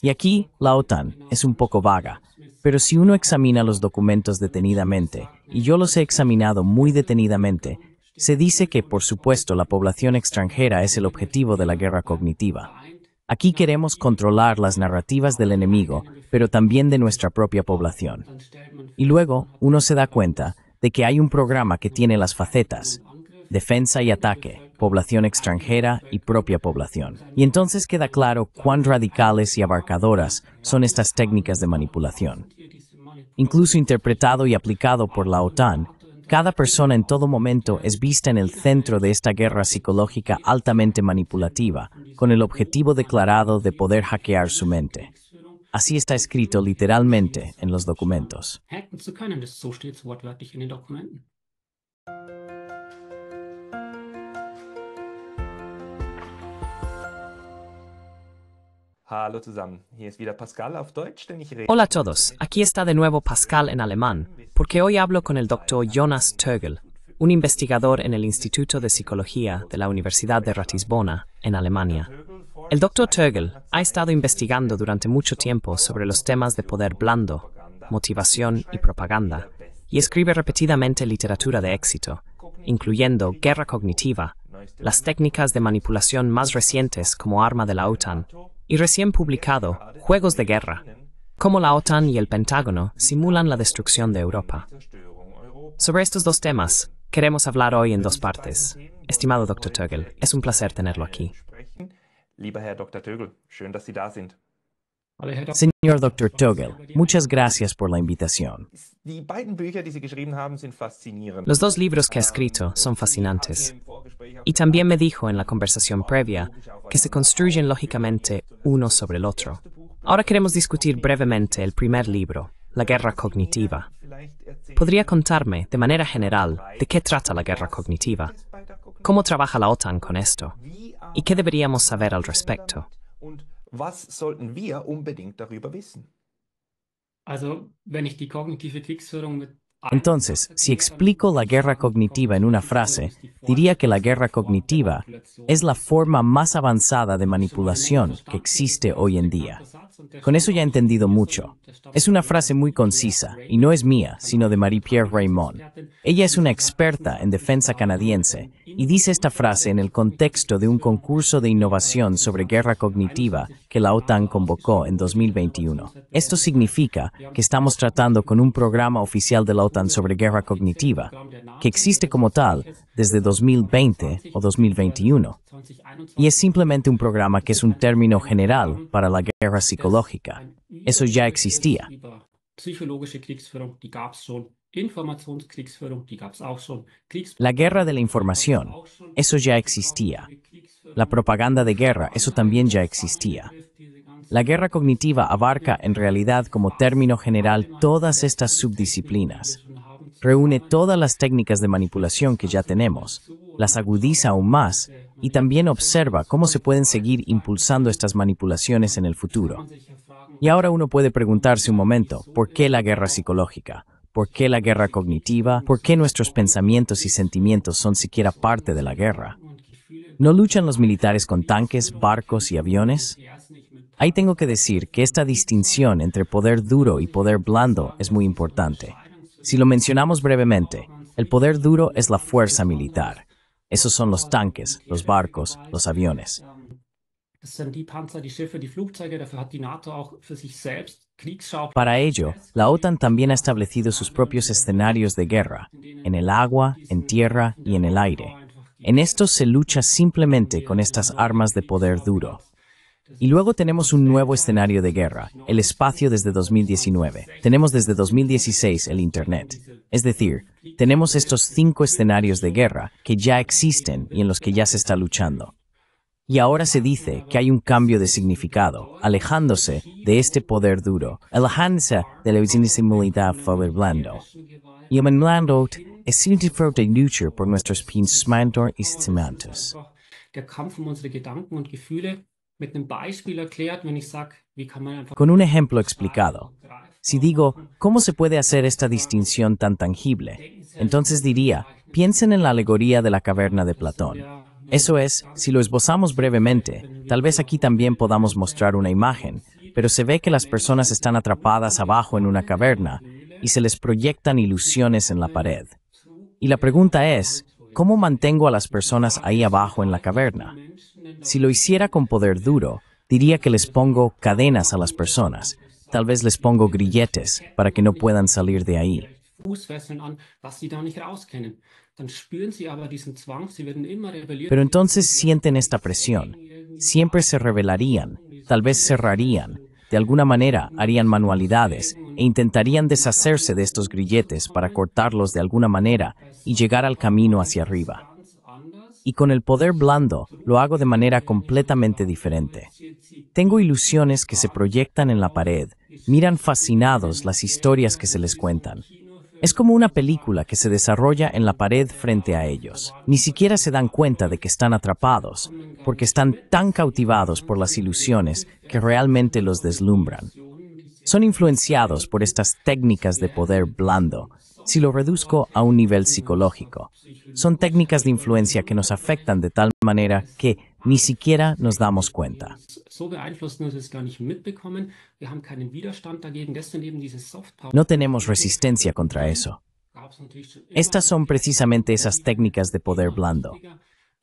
Y aquí, la OTAN es un poco vaga, pero si uno examina los documentos detenidamente, y yo los he examinado muy detenidamente, se dice que, por supuesto, la población extranjera es el objetivo de la guerra cognitiva. Aquí queremos controlar las narrativas del enemigo, pero también de nuestra propia población. Y luego, uno se da cuenta de que hay un programa que tiene las facetas: defensa y ataque, población extranjera y propia población. Y entonces queda claro cuán radicales y abarcadoras son estas técnicas de manipulación. Incluso interpretado y aplicado por la OTAN, cada persona en todo momento es vista en el centro de esta guerra psicológica altamente manipulativa, con el objetivo declarado de poder hackear su mente. Así está escrito literalmente en los documentos. Hallo zusammen, hier ist wieder Pascal auf Deutsch, denn ich rede... Hola a todos, aquí está de nuevo Pascal en alemán, porque hoy hablo con el Dr. Jonas Tögel, un investigador en el Instituto de Psicología de la Universidad de Ratisbona, en Alemania. El Dr. Tögel ha estado investigando durante mucho tiempo sobre los temas de poder blando, motivación y propaganda, y escribe repetidamente literatura de éxito, incluyendo Guerra Cognitiva, las técnicas de manipulación más recientes como arma de la OTAN, y recién publicado Juegos de Guerra, cómo la OTAN y el Pentágono simulan la destrucción de Europa. Sobre estos dos temas, queremos hablar hoy en dos partes. Estimado Dr. Tögel, es un placer tenerlo aquí. Lieber Herr Dr. Tögel, schön, dass Sie da sind. Señor Dr. Tögel, muchas gracias por la invitación. Die beiden Bücher, die Sie geschrieben haben, sind faszinierend. Los dos libros que ha escrito son fascinantes. Y también me dijo en la conversación previa que se construyen lógicamente uno sobre el otro. Ahora queremos discutir brevemente el primer libro, La Guerra Cognitiva. ¿Podría contarme, de manera general, de qué trata la guerra cognitiva? ¿Cómo trabaja la OTAN con esto? ¿Y qué deberíamos saber al respecto? Und was sollten wir unbedingt darüber wissen? Entonces, si explico la guerra cognitiva en una frase, diría que la guerra cognitiva es la forma más avanzada de manipulación que existe hoy en día. Con eso ya he entendido mucho. Es una frase muy concisa, y no es mía, sino de Marie-Pierre Raymond. Ella es una experta en defensa canadiense, y dice esta frase en el contexto de un concurso de innovación sobre guerra cognitiva que la OTAN convocó en 2021. Esto significa que estamos tratando con un programa oficial de la OTAN sobre guerra cognitiva, que existe como tal desde 2020 o 2021. Y es simplemente un programa que es un término general para la guerra psicológica. Eso ya existía. La guerra de la información, eso ya existía. La propaganda de guerra, eso también ya existía. La guerra cognitiva abarca en realidad como término general todas estas subdisciplinas. Reúne todas las técnicas de manipulación que ya tenemos, las agudiza aún más y también observa cómo se pueden seguir impulsando estas manipulaciones en el futuro. Y ahora uno puede preguntarse un momento, ¿por qué la guerra psicológica? ¿Por qué la guerra cognitiva? ¿Por qué nuestros pensamientos y sentimientos son siquiera parte de la guerra? ¿No luchan los militares con tanques, barcos y aviones? Ahí tengo que decir que esta distinción entre poder duro y poder blando es muy importante. Si lo mencionamos brevemente, el poder duro es la fuerza militar. Esos son los tanques, los barcos, los aviones. Para ello, la OTAN también ha establecido sus propios escenarios de guerra, en el agua, en tierra y en el aire. En estos se lucha simplemente con estas armas de poder duro. Y luego tenemos un nuevo escenario de guerra, el espacio desde 2019. Tenemos desde 2016 el Internet. Es decir, tenemos estos 5 escenarios de guerra que ya existen y en los que ya se está luchando. Y ahora se dice que hay un cambio de significado, alejándose de este poder duro, alejándose de la visibilidad poder blando. Y el blando es significado de lucha por nuestros pensamientos y sentimientos. Con un ejemplo explicado. Si digo, ¿cómo se puede hacer esta distinción tan tangible? Entonces diría, piensen en la alegoría de la caverna de Platón. Eso es, si lo esbozamos brevemente, tal vez aquí también podamos mostrar una imagen, pero se ve que las personas están atrapadas abajo en una caverna y se les proyectan ilusiones en la pared. Y la pregunta es, ¿cómo mantengo a las personas ahí abajo en la caverna? Si lo hiciera con poder duro, diría que les pongo cadenas a las personas. Tal vez les pongo grilletes para que no puedan salir de ahí. Pero entonces sienten esta presión. Siempre se rebelarían, tal vez cerrarían, de alguna manera harían manualidades e intentarían deshacerse de estos grilletes para cortarlos de alguna manera y llegar al camino hacia arriba. Y con el poder blando lo hago de manera completamente diferente. Tengo ilusiones que se proyectan en la pared, miran fascinados las historias que se les cuentan. Es como una película que se desarrolla en la pared frente a ellos. Ni siquiera se dan cuenta de que están atrapados, porque están tan cautivados por las ilusiones que realmente los deslumbran. Son influenciados por estas técnicas de poder blando, si lo reduzco a un nivel psicológico. Son técnicas de influencia que nos afectan de tal manera que ni siquiera nos damos cuenta. No tenemos resistencia contra eso. Estas son precisamente esas técnicas de poder blando.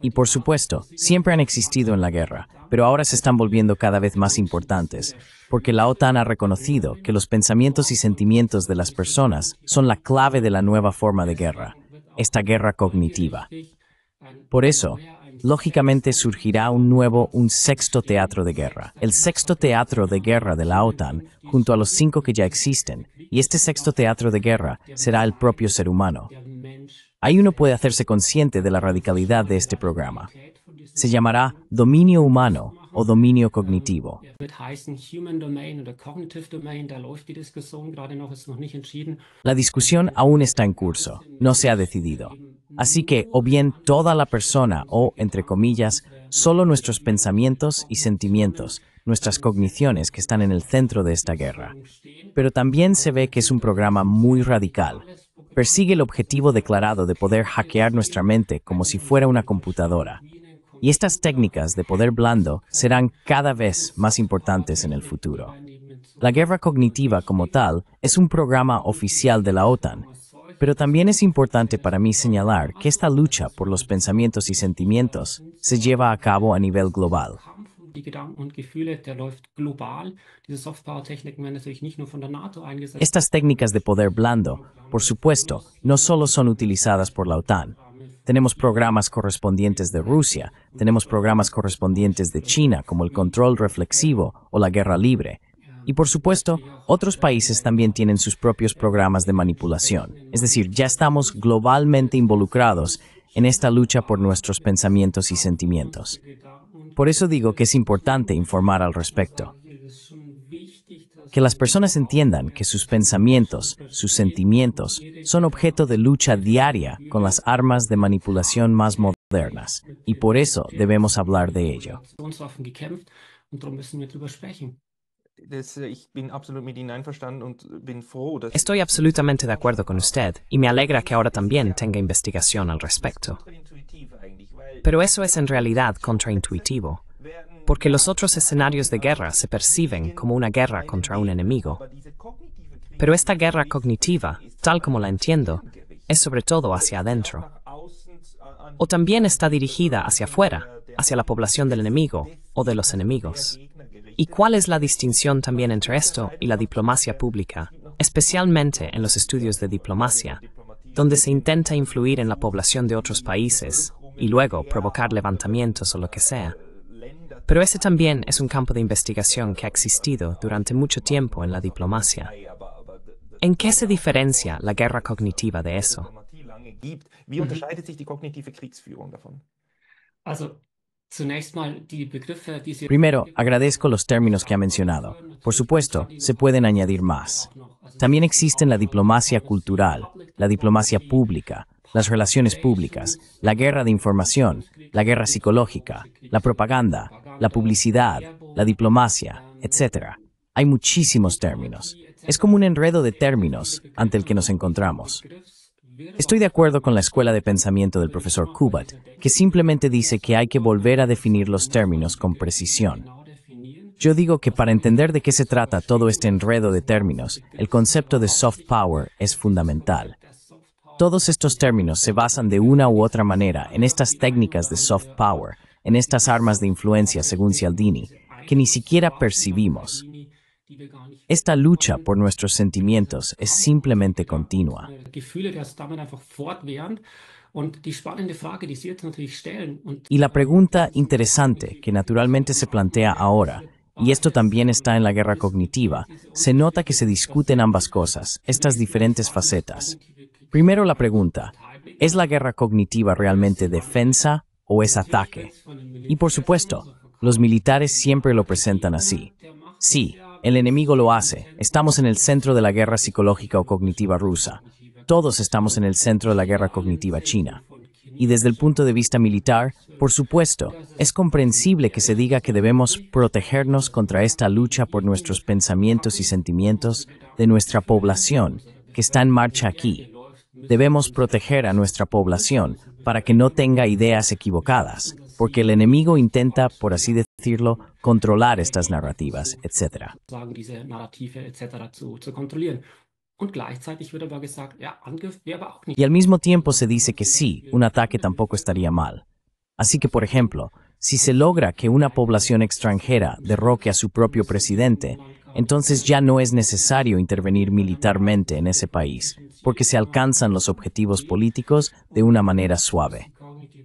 Y por supuesto, siempre han existido en la guerra, pero ahora se están volviendo cada vez más importantes, porque la OTAN ha reconocido que los pensamientos y sentimientos de las personas son la clave de la nueva forma de guerra, esta guerra cognitiva. Por eso, lógicamente surgirá un sexto teatro de guerra, el sexto teatro de guerra de la OTAN, junto a los 5 que ya existen, y este sexto teatro de guerra será el propio ser humano. Ahí uno puede hacerse consciente de la radicalidad de este programa. Se llamará dominio humano o dominio cognitivo. La discusión aún está en curso, no se ha decidido. Así que, o bien toda la persona o, entre comillas, solo nuestros pensamientos y sentimientos, nuestras cogniciones que están en el centro de esta guerra. Pero también se ve que es un programa muy radical. Persigue el objetivo declarado de poder hackear nuestra mente como si fuera una computadora. Y estas técnicas de poder blando serán cada vez más importantes en el futuro. La guerra cognitiva como tal es un programa oficial de la OTAN, pero también es importante para mí señalar que esta lucha por los pensamientos y sentimientos se lleva a cabo a nivel global. Estas técnicas de poder blando, por supuesto, no solo son utilizadas por la OTAN. Tenemos programas correspondientes de Rusia, tenemos programas correspondientes de China, como el control reflexivo o la guerra libre. Y por supuesto, otros países también tienen sus propios programas de manipulación. Es decir, ya estamos globalmente involucrados en esta lucha por nuestros pensamientos y sentimientos. Por eso digo que es importante informar al respecto. Que las personas entiendan que sus pensamientos, sus sentimientos, son objeto de lucha diaria con las armas de manipulación más modernas. Y por eso debemos hablar de ello. Estoy absolutamente de acuerdo con usted y me alegra que ahora también tenga investigación al respecto. Pero eso es en realidad contraintuitivo, porque los otros escenarios de guerra se perciben como una guerra contra un enemigo. Pero esta guerra cognitiva, tal como la entiendo, es sobre todo hacia adentro. O también está dirigida hacia afuera, hacia la población del enemigo o de los enemigos. ¿Y cuál es la distinción también entre esto y la diplomacia pública, especialmente en los estudios de diplomacia, donde se intenta influir en la población de otros países y luego provocar levantamientos o lo que sea? Pero ese también es un campo de investigación que ha existido durante mucho tiempo en la diplomacia. ¿En qué se diferencia la guerra cognitiva de eso? Primero, agradezco los términos que ha mencionado. Por supuesto, se pueden añadir más. También existen la diplomacia cultural, la diplomacia pública, las relaciones públicas, la guerra de información, la guerra psicológica, la propaganda, la publicidad, la diplomacia, etc. Hay muchísimos términos. Es como un enredo de términos ante el que nos encontramos. Estoy de acuerdo con la escuela de pensamiento del profesor Kubat, que simplemente dice que hay que volver a definir los términos con precisión. Yo digo que para entender de qué se trata todo este enredo de términos, el concepto de soft power es fundamental. Todos estos términos se basan de una u otra manera en estas técnicas de soft power, en estas armas de influencia, según Cialdini, que ni siquiera percibimos. Esta lucha por nuestros sentimientos es simplemente continua. Y la pregunta interesante que naturalmente se plantea ahora, y esto también está en la guerra cognitiva, se nota que se discuten ambas cosas, estas diferentes facetas. Primero la pregunta, ¿es la guerra cognitiva realmente defensa o es ataque? Y por supuesto, los militares siempre lo presentan así. Sí, el enemigo lo hace, estamos en el centro de la guerra psicológica o cognitiva rusa. Todos estamos en el centro de la guerra cognitiva china. Y desde el punto de vista militar, por supuesto, es comprensible que se diga que debemos protegernos contra esta lucha por nuestros pensamientos y sentimientos de nuestra población, que está en marcha aquí. Debemos proteger a nuestra población para que no tenga ideas equivocadas, porque el enemigo intenta, por así decirlo, controlar estas narrativas, etc. Y al mismo tiempo se dice que sí, un ataque tampoco estaría mal. Así que, por ejemplo, si se logra que una población extranjera derroque a su propio presidente, entonces ya no es necesario intervenir militarmente en ese país, porque se alcanzan los objetivos políticos de una manera suave.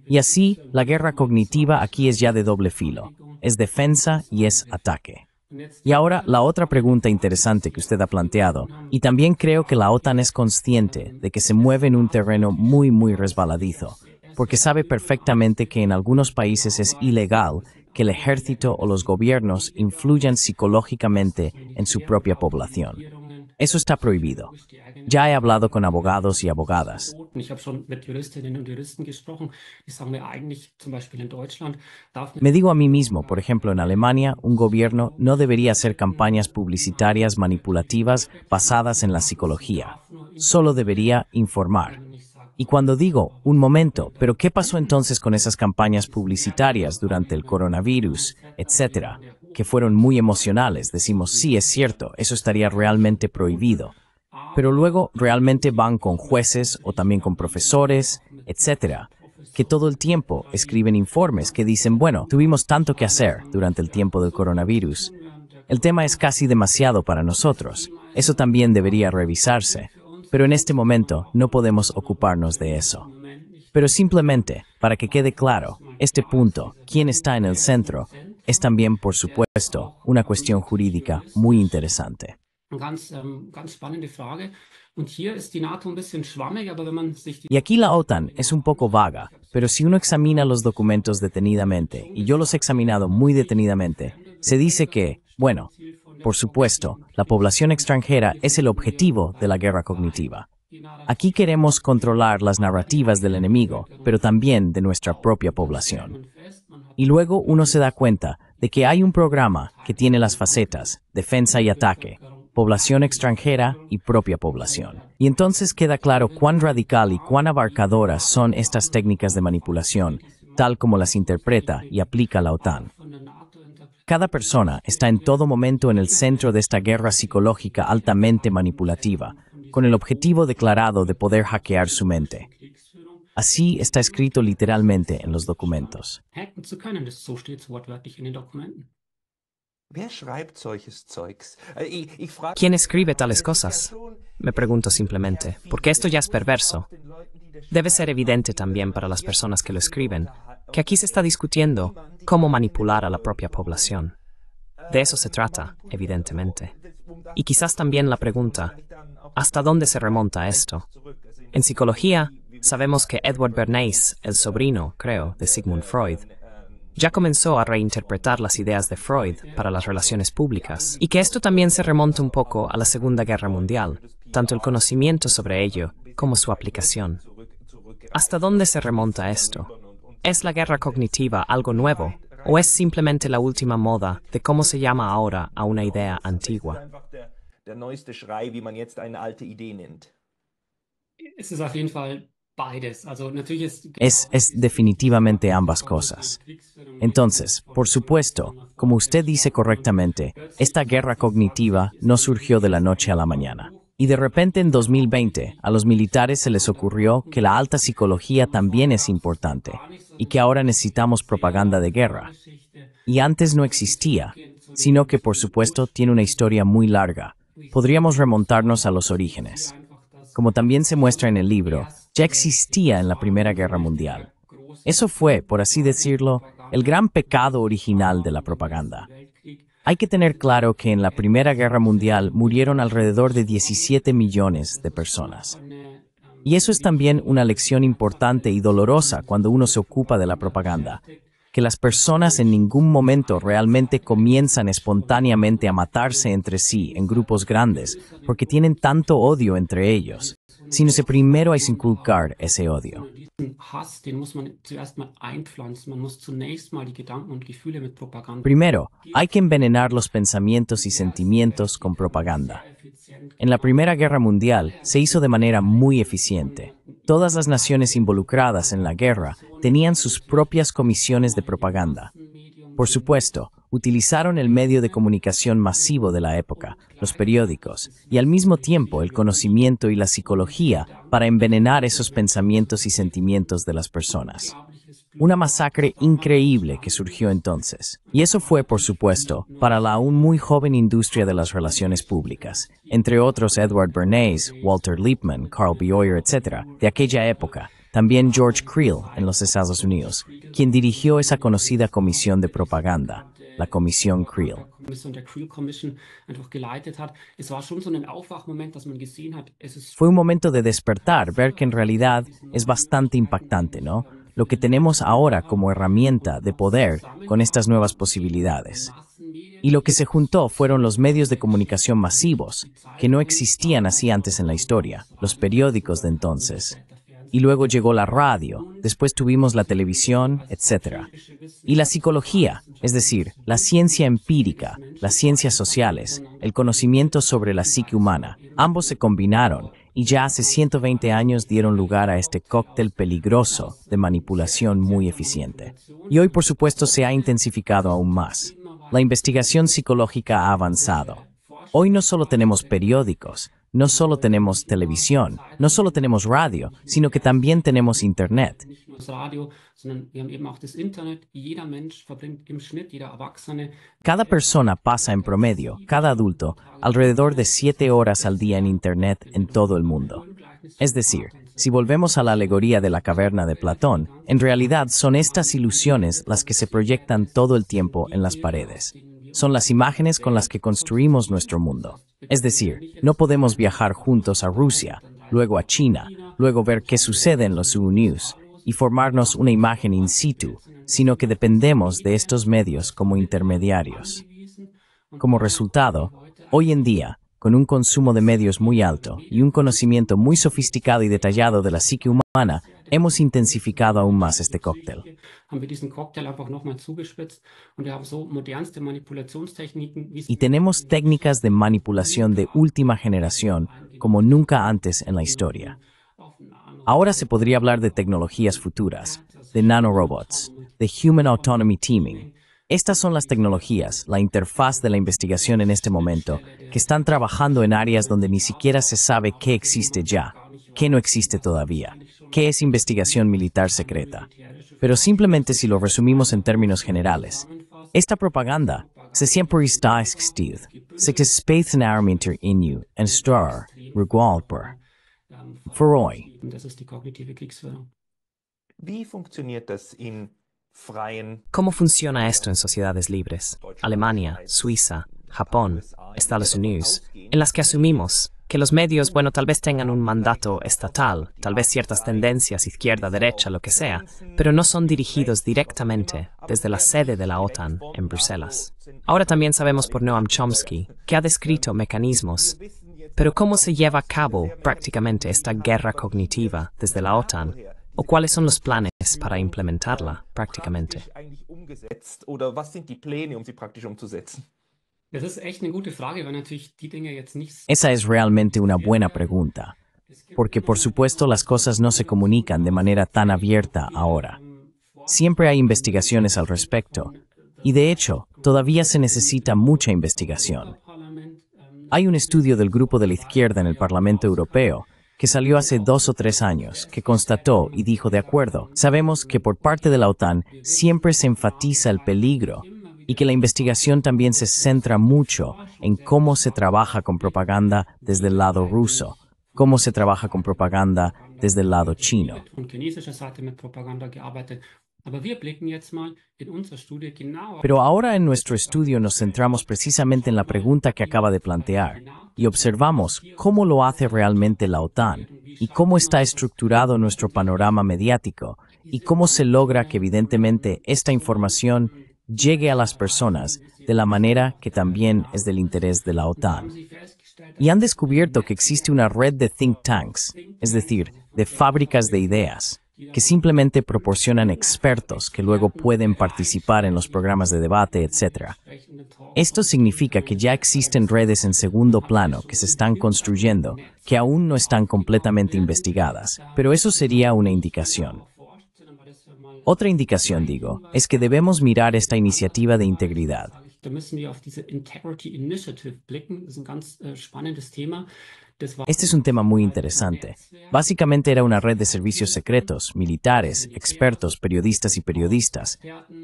Y así, la guerra cognitiva aquí es ya de doble filo, es defensa y es ataque. Y ahora, la otra pregunta interesante que usted ha planteado, y también creo que la OTAN es consciente de que se mueve en un terreno muy resbaladizo, porque sabe perfectamente que en algunos países es ilegal que el ejército o los gobiernos influyan psicológicamente en su propia población. Eso está prohibido. Ya he hablado con abogados y abogadas. Me digo a mí mismo, por ejemplo, en Alemania, un gobierno no debería hacer campañas publicitarias manipulativas basadas en la psicología. Solo debería informar. Y cuando digo, un momento, ¿pero qué pasó entonces con esas campañas publicitarias durante el coronavirus, etcétera, que fueron muy emocionales? Decimos, sí, es cierto, eso estaría realmente prohibido. Pero luego realmente van con jueces o también con profesores, etcétera, que todo el tiempo escriben informes que dicen, bueno, tuvimos tanto que hacer durante el tiempo del coronavirus. El tema es casi demasiado para nosotros. Eso también debería revisarse. Pero en este momento no podemos ocuparnos de eso. Pero simplemente, para que quede claro, este punto, quién está en el centro, es también, por supuesto, una cuestión jurídica muy interesante. Y aquí la OTAN es un poco vaga, pero si uno examina los documentos detenidamente, y yo los he examinado muy detenidamente, se dice que, bueno, por supuesto, la población extranjera es el objetivo de la guerra cognitiva. Aquí queremos controlar las narrativas del enemigo, pero también de nuestra propia población. Y luego uno se da cuenta de que hay un programa que tiene las facetas, defensa y ataque, población extranjera y propia población. Y entonces queda claro cuán radical y cuán abarcadoras son estas técnicas de manipulación, tal como las interpreta y aplica la OTAN. Cada persona está en todo momento en el centro de esta guerra psicológica altamente manipulativa, con el objetivo declarado de poder hackear su mente. Así está escrito literalmente en los documentos. ¿Quién escribe tales cosas? Me pregunto simplemente, porque esto ya es perverso. Debe ser evidente también para las personas que lo escriben, que aquí se está discutiendo cómo manipular a la propia población. De eso se trata, evidentemente. Y quizás también la pregunta, ¿hasta dónde se remonta esto? En psicología, sabemos que Edward Bernays, el sobrino, creo, de Sigmund Freud, ya comenzó a reinterpretar las ideas de Freud para las relaciones públicas, y que esto también se remonta un poco a la Segunda Guerra Mundial, tanto el conocimiento sobre ello como su aplicación. ¿Hasta dónde se remonta esto? ¿Es la guerra cognitiva algo nuevo? ¿O es simplemente la última moda de cómo se llama ahora a una idea antigua? Es ist auf jeden Fall beides. Also natürlich ist Es definitivamente ambas cosas. Entonces, por supuesto, como usted dice correctamente, esta guerra cognitiva no surgió de la noche a la mañana. Y de repente en 2020, a los militares se les ocurrió que la alta psicología también es importante y que ahora necesitamos propaganda de guerra. Y antes no existía, sino que por supuesto tiene una historia muy larga. Podríamos remontarnos a los orígenes. Como también se muestra en el libro, ya existía en la Primera Guerra Mundial. Eso fue, por así decirlo, el gran pecado original de la propaganda. Hay que tener claro que en la Primera Guerra Mundial murieron alrededor de 17 millones de personas. Y eso es también una lección importante y dolorosa cuando uno se ocupa de la propaganda, que las personas en ningún momento realmente comienzan espontáneamente a matarse entre sí en grupos grandes porque tienen tanto odio entre ellos, sino que primero hay que inculcar ese odio. diesen Hass, den muss man zuerst mal einpflanzen. Man muss zunächst mal die Gedanken und Gefühle mit Propaganda. Primero, hay que envenenar los pensamientos y sentimientos con propaganda. En la Primera Guerra Mundial se hizo de manera muy eficiente. Todas las naciones involucradas en la guerra tenían sus propias comisiones de propaganda. Por supuesto, utilizaron el medio de comunicación masivo de la época, los periódicos, y al mismo tiempo el conocimiento y la psicología para envenenar esos pensamientos y sentimientos de las personas. Una masacre increíble que surgió entonces. Y eso fue, por supuesto, para la aún muy joven industria de las relaciones públicas, entre otros Edward Bernays, Walter Lippmann, Carl Breuer, etc., de aquella época. También George Creel en los Estados Unidos, quien dirigió esa conocida comisión de propaganda, la Comisión Creel. Kommission der Creel Commission einfach geleitet hat. Es war schon so ein Aufwachmoment, dass man gesehen hat, es ist Fue un momento de despertar, ver que en realidad es bastante impactante, ¿no? Lo que tenemos ahora como herramienta de poder con estas nuevas posibilidades. Y lo que se juntó fueron los medios de comunicación masivos, que no existían así antes en la historia, los periódicos de entonces. Y luego llegó la radio, después tuvimos la televisión, etc. Y la psicología, es decir, la ciencia empírica, las ciencias sociales, el conocimiento sobre la psique humana, ambos se combinaron y ya hace 120 años dieron lugar a este cóctel peligroso de manipulación muy eficiente. Y hoy, por supuesto, se ha intensificado aún más. La investigación psicológica ha avanzado. Hoy no solo tenemos periódicos, no solo tenemos televisión, no solo tenemos radio, sino que también tenemos Internet. nicht nur das Radio, sondern wir haben eben auch das Internet. Jeder Mensch verbringt im Schnitt, jeder Erwachsene, Cada persona pasa en promedio, cada adulto, alrededor de 7 horas al día en Internet en todo el mundo. Es decir, si volvemos a la alegoría de la caverna de Platón, en realidad son estas ilusiones las que se proyectan todo el tiempo en las paredes. Son las imágenes con las que construimos nuestro mundo. Es decir, no podemos viajar juntos a Rusia, luego a China, luego ver qué sucede en los News y formarnos una imagen in situ, sino que dependemos de estos medios como intermediarios. Como resultado, hoy en día, con un consumo de medios muy alto y un conocimiento muy sofisticado y detallado de la psique humana, hemos intensificado aún más este cóctel. haben wir diesen Cocktail einfach nochmal zugespitzt und wir haben so modernste Manipulationstechniken, wie es Y tenemos técnicas de manipulación de última generación como nunca antes en la historia. Ahora se podría hablar de tecnologías futuras, de nanorobots, de Human Autonomy Teaming. Estas son las tecnologías, la interfaz de la investigación en este momento, que están trabajando en áreas donde ni siquiera se sabe qué existe ya, qué no existe todavía, qué es investigación militar secreta. Pero simplemente si lo resumimos en términos generales, esta propaganda se siempre está existido, se spetsnärminter in you en star, regualper. Für hoy. das ist die kognitive Kriegsführung. Wie funktioniert das in freien ¿Cómo funciona esto en sociedades libres? Alemania, Suiza, Japón, Estados Unidos, en las que asumimos que los medios, bueno, tal vez tengan un mandato estatal, tal vez ciertas tendencias, izquierda, derecha, lo que sea, pero no son dirigidos directamente desde la sede de la OTAN en Bruselas. Ahora también sabemos por Noam Chomsky que ha descrito mecanismos, pero ¿cómo se lleva a cabo prácticamente esta guerra cognitiva desde la OTAN? ¿O cuáles son los planes para implementarla prácticamente? eigentlich umgesetzt oder was sind die Pläne, um sie praktisch umzusetzen? Das ist echt eine gute Frage, weil natürlich die Dinge jetzt nicht so Esa es realmente una buena pregunta, porque por supuesto las cosas no se comunican de manera tan abierta ahora. Siempre hay investigaciones al respecto, y de hecho, todavía se necesita mucha investigación. Hay un estudio del grupo de la izquierda en el Parlamento Europeo que salió hace 2 o 3 años, que constató y dijo de acuerdo, sabemos que por parte de la OTAN siempre se enfatiza el peligro y que la investigación también se centra mucho en cómo se trabaja con propaganda desde el lado ruso, cómo se trabaja con propaganda desde el lado chino. Pero ahora en nuestro estudio nos centramos precisamente en la pregunta que acaba de plantear y observamos cómo lo hace realmente la OTAN y cómo está estructurado nuestro panorama mediático y cómo se logra que evidentemente esta información llegue a las personas de la manera que también es del interés de la OTAN. Y han descubierto que existe una red de think tanks, es decir, de fábricas de ideas, que simplemente proporcionan expertos que luego pueden participar en los programas de debate, etc. Esto significa que ya existen redes en segundo plano que se están construyendo, que aún no están completamente investigadas, pero eso sería una indicación. Otra indicación, digo, es que debemos mirar esta iniciativa de integridad. Este es un tema muy interesante. Básicamente era una red de servicios secretos, militares, expertos, periodistas y periodistas,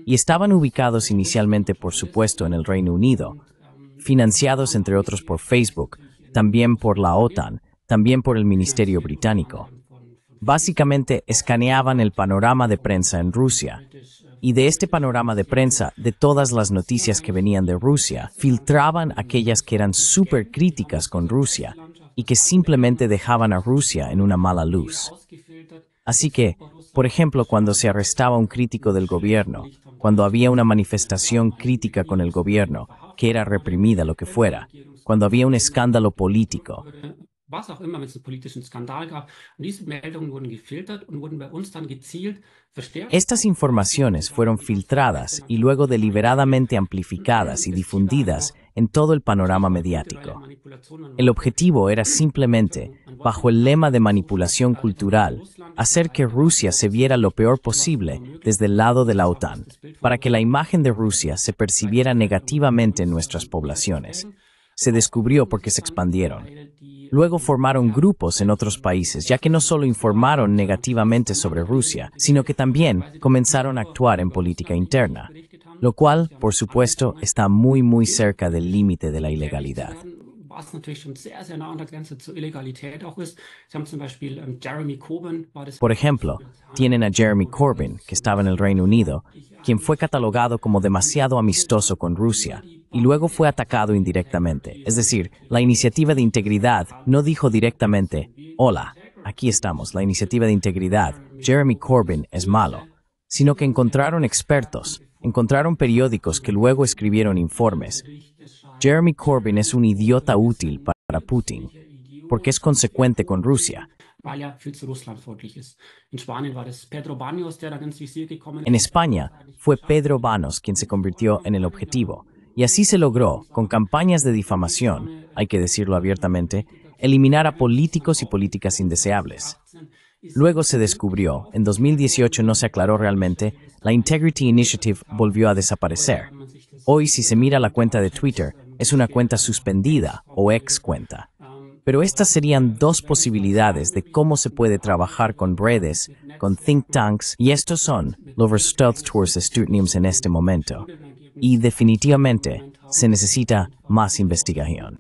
y estaban ubicados inicialmente, por supuesto, en el Reino Unido, financiados entre otros por Facebook, también por la OTAN, también por el Ministerio Británico. Básicamente escaneaban el panorama de prensa en Rusia, y de este panorama de prensa, de todas las noticias que venían de Rusia, filtraban aquellas que eran súper críticas con Rusia y que simplemente dejaban a Rusia en una mala luz. Así que, por ejemplo, cuando se arrestaba un crítico del gobierno, cuando había una manifestación crítica con el gobierno, que era reprimida, lo que fuera, cuando había un escándalo político, was auch immer, wenn es einen politischen Skandal gab. Und diese Meldungen wurden gefiltert und wurden bei uns dann gezielt verstärkt. Estas informaciones fueron filtradas y luego deliberadamente amplificadas y difundidas en todo el panorama mediático. El objetivo era simplemente, bajo el lema de manipulación cultural, hacer que Rusia se viera lo peor posible desde el lado de la OTAN, para que la imagen de Rusia se percibiera negativamente en nuestras poblaciones. Se descubrió porque se expandieron. Luego formaron grupos en otros países, ya que no solo informaron negativamente sobre Rusia, sino que también comenzaron a actuar en política interna, lo cual, por supuesto, está muy cerca del límite de la ilegalidad. Por ejemplo, tienen a Jeremy Corbyn, que estaba en el Reino Unido, quien fue catalogado como demasiado amistoso con Rusia, y luego fue atacado indirectamente. Es decir, la iniciativa de integridad no dijo directamente, hola, aquí estamos, la iniciativa de integridad, Jeremy Corbyn es malo, sino que encontraron expertos, encontraron periódicos que luego escribieron informes. Jeremy Corbyn es un idiota útil para Putin, porque es consecuente con Rusia. En España, fue Pedro Banos quien se convirtió en el objetivo. Y así se logró, con campañas de difamación, hay que decirlo abiertamente, eliminar a políticos y políticas indeseables. Luego se descubrió, en 2018 no se aclaró realmente, la Integrity Initiative volvió a desaparecer. Hoy, si se mira la cuenta de Twitter, es una cuenta suspendida o ex cuenta. Pero estas serían dos posibilidades de cómo se puede trabajar con redes, con think tanks, y estos son los resultados estudios en este momento. Y definitivamente se necesita más investigación.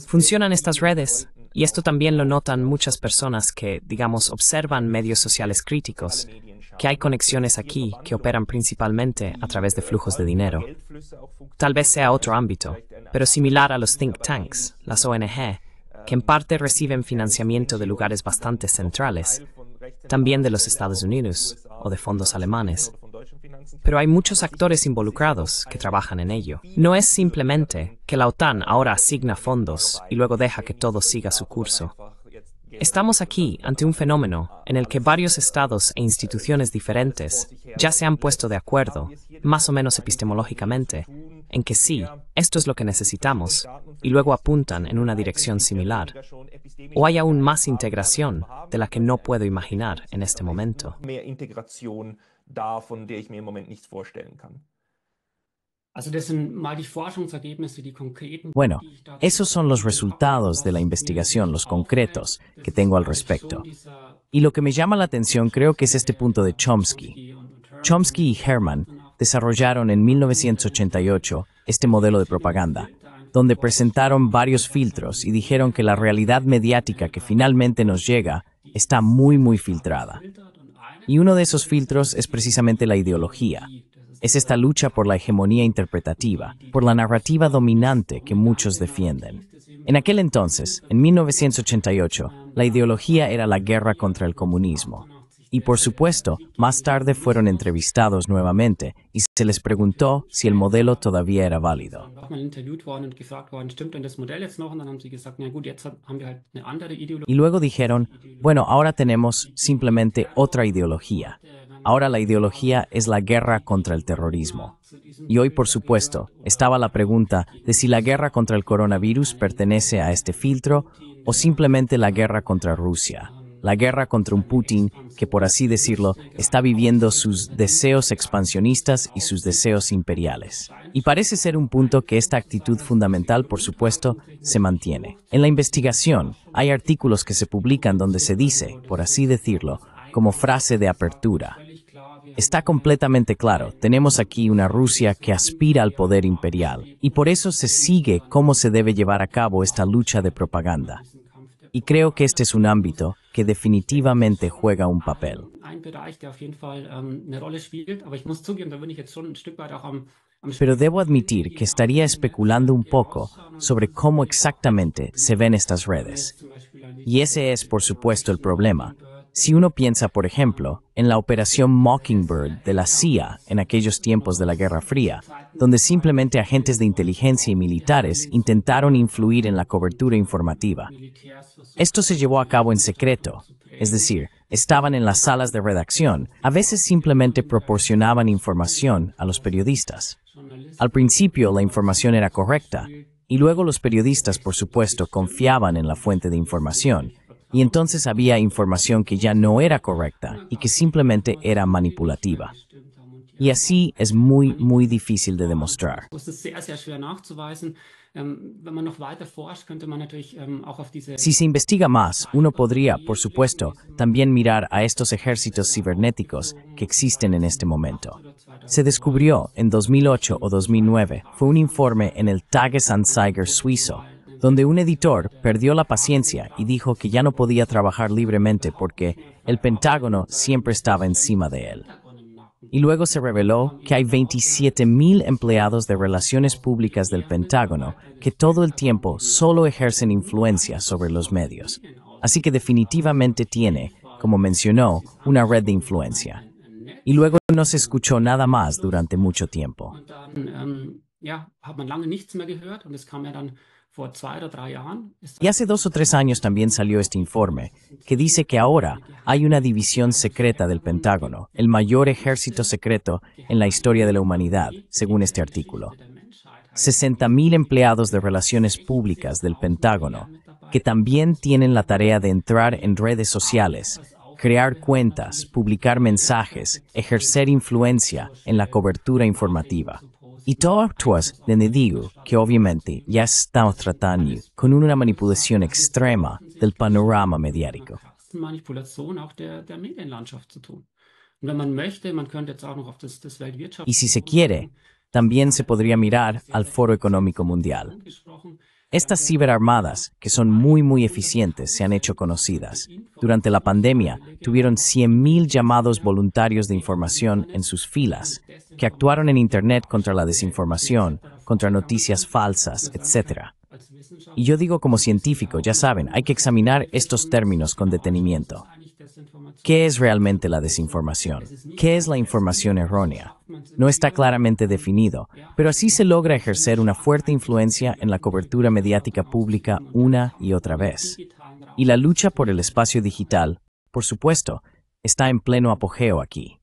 Funcionan estas redes, y esto también lo notan muchas personas que, digamos, observan medios sociales críticos, que hay conexiones aquí que operan principalmente a través de flujos de dinero. Tal vez sea otro ámbito, pero similar a los think tanks, las ONG, que en parte reciben financiamiento de lugares bastante centrales, también de los Estados Unidos o de fondos alemanes. Pero hay muchos actores involucrados que trabajan en ello. No es simplemente que la OTAN ahora asigna fondos y luego deja que todo siga su curso. Estamos aquí ante un fenómeno en el que varios estados e instituciones diferentes ya se han puesto de acuerdo, más o menos epistemológicamente, en que sí, esto es lo que necesitamos, y luego apuntan en una dirección similar. ¿O hay aún más integración de la que no puedo imaginar en este momento? Mehr Integration da, von der ich mir im Moment nichts vorstellen kann. Also das sind mal die Forschungsergebnisse, die konkreten. Bueno, esos son los resultados de la investigación, los concretos, que tengo al respecto. Y lo que me llama la atención creo que es este punto de Chomsky. Chomsky y Herman desarrollaron en 1988 este modelo de propaganda, donde presentaron varios filtros y dijeron que la realidad mediática que finalmente nos llega está muy filtrada. Y uno de esos filtros es precisamente la ideología. Es esta lucha por la hegemonía interpretativa, por la narrativa dominante que muchos defienden. En aquel entonces, en 1988, la ideología era la guerra contra el comunismo. Y por supuesto, más tarde fueron entrevistados nuevamente y se les preguntó si el modelo todavía era válido. Y luego dijeron, bueno, ahora tenemos simplemente otra ideología. Ahora la ideología es la guerra contra el terrorismo. Y hoy, por supuesto, estaba la pregunta de si la guerra contra el coronavirus pertenece a este filtro o simplemente la guerra contra Rusia. La guerra contra un Putin que, por así decirlo, está viviendo sus deseos expansionistas y sus deseos imperiales. Y parece ser un punto que esta actitud fundamental, por supuesto, se mantiene. En la investigación, hay artículos que se publican donde se dice, por así decirlo, como frase de apertura: está completamente claro, tenemos aquí una Rusia que aspira al poder imperial, y por eso se sigue cómo se debe llevar a cabo esta lucha de propaganda. Y creo que este es un ámbito que definitivamente juega un papel. Pero debo admitir que estaría especulando un poco sobre cómo exactamente se ven estas redes. Y ese es, por supuesto, el problema. Si uno piensa, por ejemplo, en la operación Mockingbird de la CIA en aquellos tiempos de la Guerra Fría, donde simplemente agentes de inteligencia y militares intentaron influir en la cobertura informativa. Esto se llevó a cabo en secreto, es decir, estaban en las salas de redacción, a veces simplemente proporcionaban información a los periodistas. Al principio la información era correcta, y luego los periodistas, por supuesto, confiaban en la fuente de información, y entonces había información que ya no era correcta y que simplemente era manipulativa. Y así es muy difícil de demostrar. Si se investiga más, uno podría, por supuesto, también mirar a estos ejércitos cibernéticos que existen en este momento. Se descubrió en 2008 o 2009, fue un informe en el Tagesanzeiger suizo, donde un editor perdió la paciencia y dijo que ya no podía trabajar libremente porque el Pentágono siempre estaba encima de él. Y luego se reveló que hay 27,000 empleados de relaciones públicas del Pentágono que todo el tiempo solo ejercen influencia sobre los medios. Así que definitivamente tiene, como mencionó, una red de influencia. Y luego no se escuchó nada más durante mucho tiempo. Y hace 2 o 3 años también salió este informe, que dice que ahora hay una división secreta del Pentágono, el mayor ejército secreto en la historia de la humanidad, según este artículo. 60,000 empleados de relaciones públicas del Pentágono, que también tienen la tarea de entrar en redes sociales, crear cuentas, publicar mensajes, ejercer influencia en la cobertura informativa. Y todo actúas donde digo que obviamente ya estamos tratando con una manipulación extrema del panorama mediático. Y si se quiere, también se podría mirar al Foro Económico Mundial. Estas ciberarmadas, que son muy eficientes, se han hecho conocidas. Durante la pandemia, tuvieron 100,000 llamados voluntarios de información en sus filas, que actuaron en Internet contra la desinformación, contra noticias falsas, etc. Y yo digo como científico, ya saben, hay que examinar estos términos con detenimiento. ¿Qué es realmente la desinformación? ¿Qué es la información errónea? No está claramente definido, pero así se logra ejercer una fuerte influencia en la cobertura mediática pública una y otra vez. Y la lucha por el espacio digital, por supuesto, está en pleno apogeo aquí.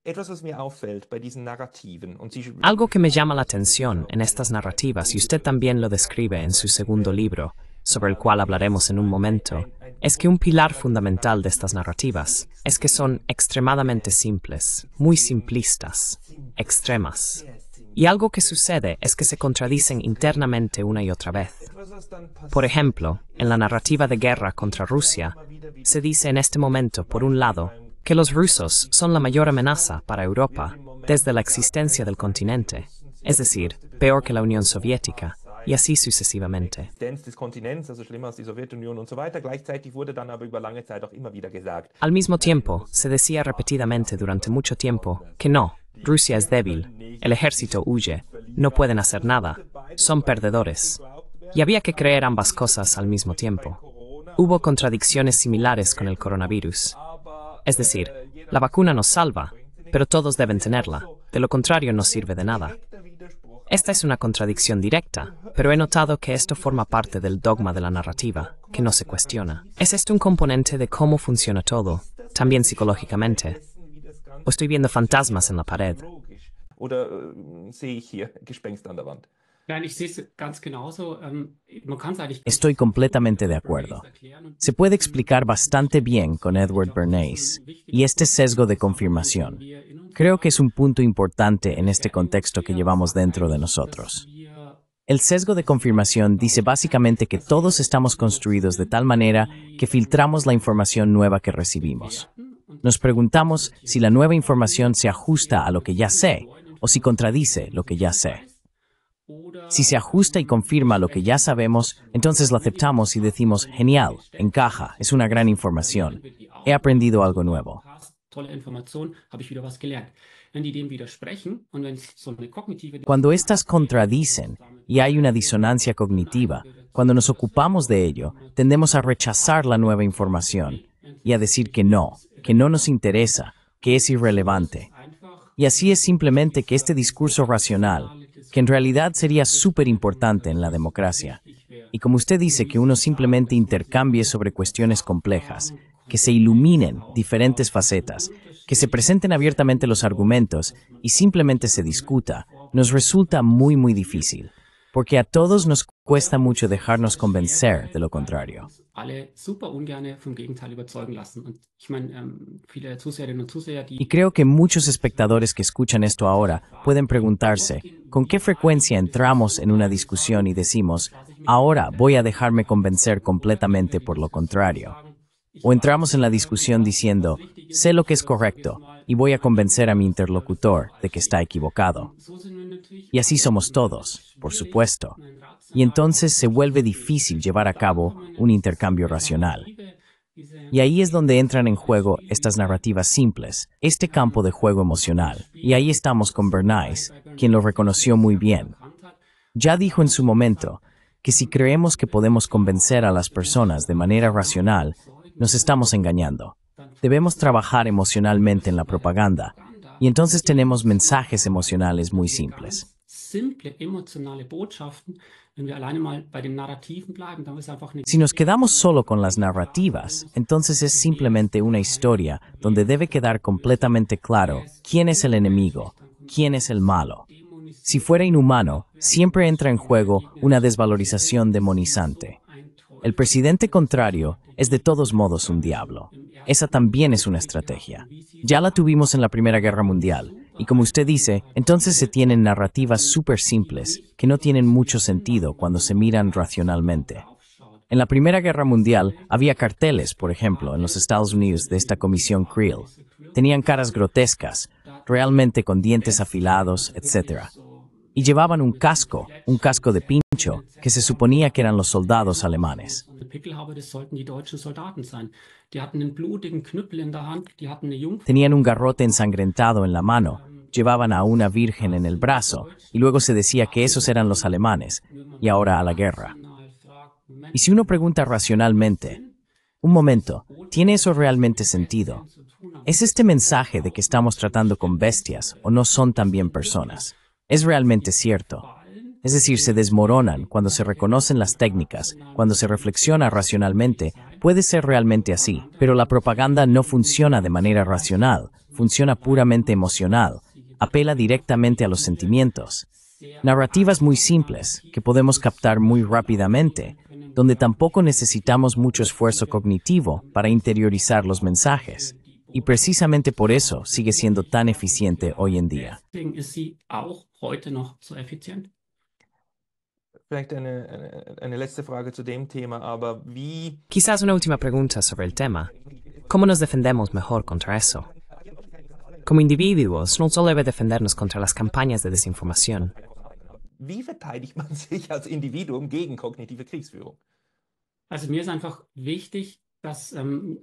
Etwas, was mir auffällt bei diesen Narrativen, und Sie Algo que me llama la atención en estas narrativas, y usted también lo describe en su segundo libro, sobre el cual hablaremos en un momento, es que un pilar fundamental de estas narrativas es que son extremadamente simples, muy simplistas, extremas. Y algo que sucede es que se contradicen internamente una y otra vez. Por ejemplo, en la narrativa de guerra contra Rusia, se dice en este momento, por un lado, que los rusos son la mayor amenaza para Europa desde la existencia del continente, es decir, peor que la Unión Soviética, y así sucesivamente. des Kontinents, also schlimmer als die Sowjetunion und so weiter. Gleichzeitig wurde dann aber über lange Zeit auch immer wieder gesagt. Al mismo tiempo, se decía repetidamente durante mucho tiempo que no, Rusia es débil, el ejército huye, no pueden hacer nada, son perdedores. Y había que creer ambas cosas al mismo tiempo. Hubo contradicciones similares con el coronavirus. Es decir, la vacuna nos salva, pero todos deben tenerla, de lo contrario no sirve de nada. Esta es una contradicción directa, pero he notado que esto forma parte del dogma de la narrativa, que no se cuestiona. ¿Es esto un componente de cómo funciona todo, también psicológicamente? ¿O estoy viendo fantasmas en la pared? Oder sehe ich hier Gespenst an der Wand? Nein, ich sehe es ganz genauso. Man kann es eigentlich Estoy completamente de acuerdo. Se puede explicar bastante bien con Edward Bernays y este sesgo de confirmación. Creo que es un punto importante en este contexto que llevamos dentro de nosotros. El sesgo de confirmación dice básicamente que todos estamos construidos de tal manera que filtramos la información nueva que recibimos. Nos preguntamos si la nueva información se ajusta a lo que ya sé o si contradice lo que ya sé. Si se ajusta y confirma lo que ya sabemos, entonces lo aceptamos y decimos, genial, encaja, es una gran información. He aprendido algo nuevo. tolle Information, habe ich wieder was gelernt. Wenn die dem widersprechen und wenn es so eine kognitive... Cuando estas contradicen y hay una disonancia cognitiva, cuando nos ocupamos de ello, tendemos a rechazar la nueva información y a decir que no nos interesa, que es irrelevante. Y así es simplemente que este discurso racional, que en realidad sería súper importante en la democracia, y como usted dice que uno simplemente intercambie sobre cuestiones complejas, que se iluminen diferentes facetas, que se presenten abiertamente los argumentos y simplemente se discuta, nos resulta muy difícil, porque a todos nos cuesta mucho dejarnos convencer de lo contrario. alle super ungerne vom Gegenteil überzeugen lassen. Und ich meine, viele Zuseherinnen und Zuseher, die... Y creo que muchos espectadores que escuchan esto ahora pueden preguntarse, ¿con qué frecuencia entramos en una discusión y decimos, ahora voy a dejarme convencer completamente por lo contrario? O entramos en la discusión diciendo, sé lo que es correcto y voy a convencer a mi interlocutor de que está equivocado. Y así somos todos, por supuesto. Y entonces se vuelve difícil llevar a cabo un intercambio racional. Y ahí es donde entran en juego estas narrativas simples, este campo de juego emocional. Y ahí estamos con Bernays, quien lo reconoció muy bien. Ya dijo en su momento que si creemos que podemos convencer a las personas de manera racional, nos estamos engañando. Debemos trabajar emocionalmente en la propaganda, y entonces tenemos mensajes emocionales muy simples. Simple emotionale Botschaften, wenn wir alleine mal bei den Narrativen bleiben, dann ist einfach eine... Si nos quedamos solo con las narrativas, entonces es simplemente una historia donde debe quedar completamente claro quién es el enemigo, quién es el malo. Si fuera inhumano, siempre entra en juego una desvalorización demonizante. El presidente contrario es de todos modos un diablo. Esa también es una estrategia. Ya la tuvimos en la Primera Guerra Mundial. Y como usted dice, entonces se tienen narrativas súper simples que no tienen mucho sentido cuando se miran racionalmente. En la Primera Guerra Mundial había carteles, por ejemplo, en los Estados Unidos de esta comisión Creel. Tenían caras grotescas, realmente con dientes afilados, etc. Y llevaban un casco de pincho, que se suponía que eran los soldados alemanes. Tenían un garrote ensangrentado en la mano, llevaban a una virgen en el brazo, y luego se decía que esos eran los alemanes, y ahora a la guerra. Y si uno pregunta racionalmente, un momento, ¿tiene eso realmente sentido? ¿Es este mensaje de que estamos tratando con bestias o no son también personas? ¿Es realmente cierto? Es decir, se desmoronan cuando se reconocen las técnicas, cuando se reflexiona racionalmente. Puede ser realmente así, pero la propaganda no funciona de manera racional, funciona puramente emocional, apela directamente a los sentimientos. Narrativas muy simples, que podemos captar muy rápidamente, donde tampoco necesitamos mucho esfuerzo cognitivo para interiorizar los mensajes. Y precisamente por eso sigue siendo tan eficiente hoy en día. Deswegen ist sie auch heute noch so effizient. Vielleicht eine letzte Frage zu dem Thema, aber wie... Quizás una última pregunta sobre el tema. ¿Cómo nos defendemos mejor contra eso? Como individuos, no solo debe defendernos contra las campañas de desinformación. Wie verteidigt man sich als Individuum gegen kognitive Kriegsführung? Also mir ist einfach wichtig, dass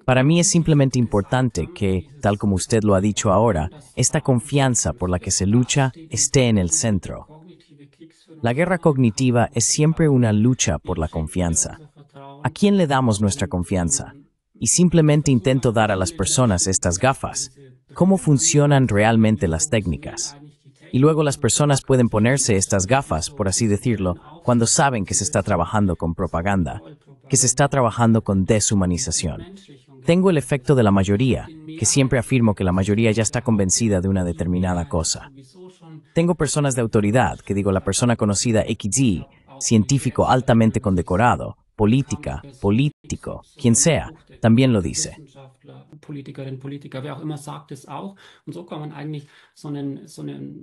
Para mí es simplemente importante que, tal como usted lo ha dicho ahora, esta confianza por la que se lucha esté en el centro. La guerra cognitiva es siempre una lucha por la confianza. ¿A quién le damos nuestra confianza? Y simplemente intento dar a las personas estas gafas. ¿Cómo funcionan realmente las técnicas? Y luego las personas pueden ponerse estas gafas, por así decirlo, cuando saben que se está trabajando con propaganda, que se está trabajando con deshumanización. Tengo el efecto de la mayoría, que siempre afirmo que la mayoría ya está convencida de una determinada cosa. Tengo personas de autoridad, que digo la persona conocida XY, científico altamente condecorado, político, quien sea, también lo dice. Politikerin, Politiker, wer auch immer sagt es auch. Und so kann man eigentlich so einen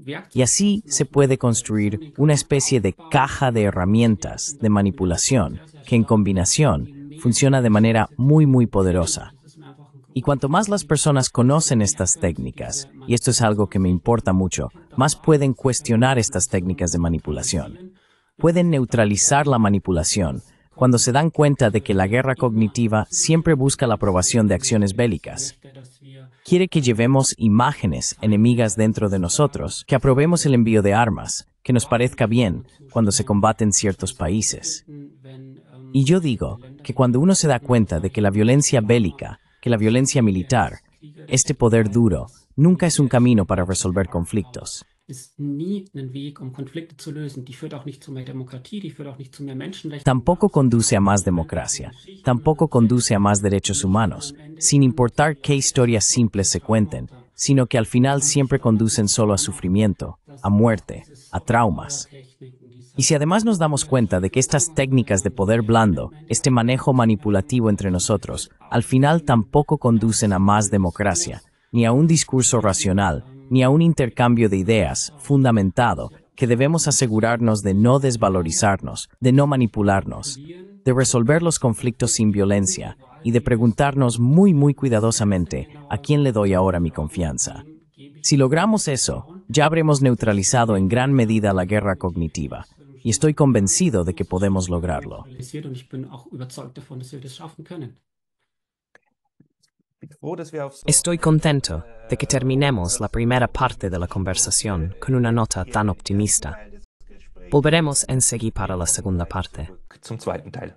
Werkzeug... Y así se puede construir una especie de caja de herramientas de manipulación que en combinación funciona de manera muy poderosa. Y cuanto más las personas conocen estas técnicas, y esto es algo que me importa mucho, más pueden cuestionar estas técnicas de manipulación. Pueden neutralizar la manipulación cuando se dan cuenta de que la guerra cognitiva siempre busca la aprobación de acciones bélicas. Quiere que llevemos imágenes enemigas dentro de nosotros, que aprobemos el envío de armas, que nos parezca bien cuando se combaten ciertos países. Y yo digo que cuando uno se da cuenta de que la violencia bélica, que la violencia militar, este poder duro, nunca es un camino para resolver conflictos. Ist nie ein Weg, Konflikte zu lösen. Die führt auch nicht zu mehr Demokratie, die führt auch nicht zu mehr Menschenrechten. Tampoco conduce a más democracia, tampoco conduce a más derechos humanos, sin importar qué historias simples se cuenten, sino que al final siempre conducen solo a sufrimiento, a muerte, a traumas. Y si además nos damos cuenta de que estas técnicas de poder blando, este manejo manipulativo entre nosotros, al final tampoco conducen a más democracia, ni a un discurso racional, ni a un intercambio de ideas fundamentado, que debemos asegurarnos de no desvalorizarnos, de no manipularnos, de resolver los conflictos sin violencia y de preguntarnos muy cuidadosamente a quién le doy ahora mi confianza. Si logramos eso, ya habremos neutralizado en gran medida la guerra cognitiva, y estoy convencido de que podemos lograrlo. Und ich bin auch überzeugt davon, dass wir das schaffen können. Estoy contento de que terminemos la primera parte de la conversación con una nota tan optimista. Volveremos enseguida para la segunda parte. Zum zweiten Teil.